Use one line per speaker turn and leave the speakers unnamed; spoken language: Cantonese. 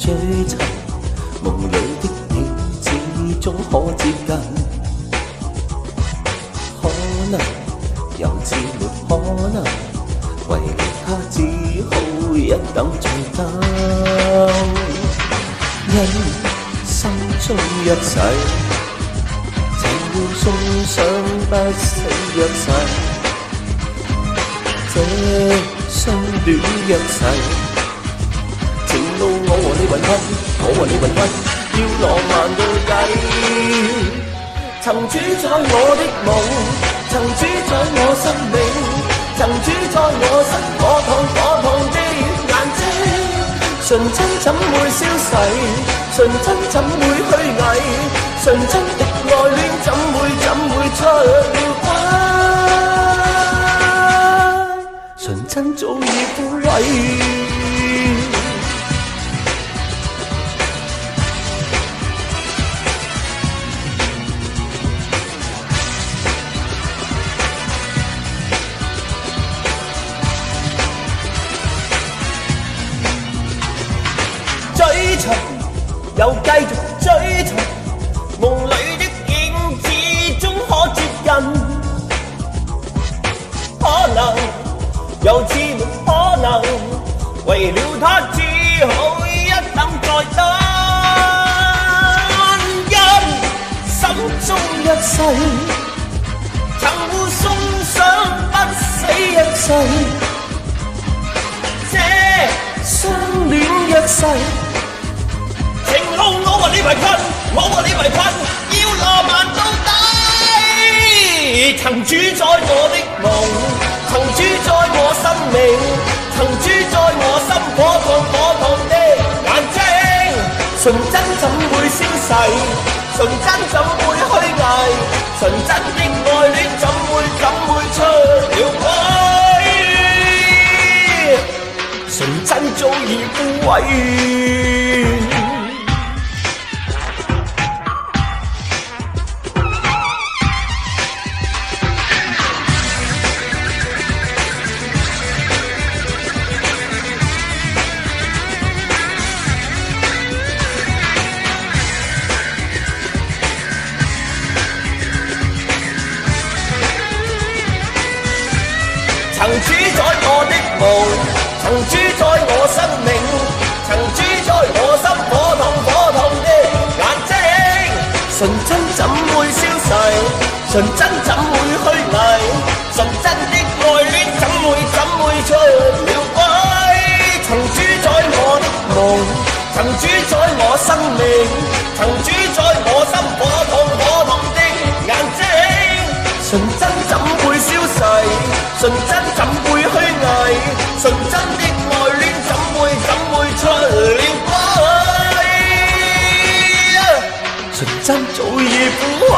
追尋，夢裏的影子終可接近。可能又似沒可能，為了他只好一等再等。因心中一世，情會送上不死約誓。這相戀一世，情路我和你雲吞，我和你雲吞，要浪漫到底。曾主宰我的夢，曾主宰我生命，曾主宰我心火燙的眼睛。純真怎會消逝？純真怎會虛偽？純真的愛戀怎會出了軌？純真早已枯萎。追尋又繼續追尋，夢裏的影子終可接近。可能又似沒可能，為了他只好一等再等。因心中一世，曾互送上不死一世。這相戀一世，情路我和你圍困，我和你圍困，要浪漫到底。曾主宰我的夢，曾主宰我生命，曾主宰我心火燙的眼睛。純真怎會消逝？純真怎會虛偽？純真的愛戀怎會出了軌？純真早已枯萎。曾主宰我的夢，曾主宰我生命，曾主宰我心火燙的眼睛。純真怎會消逝？純真怎會虛偽？純真的愛戀怎會出了軌？曾主宰我的夢，曾主宰我生命，曾主宰我心火燙的眼睛。純真怎會消逝？純真怎會虛偽？純真的愛戀怎會出了軌？純真早已枯萎。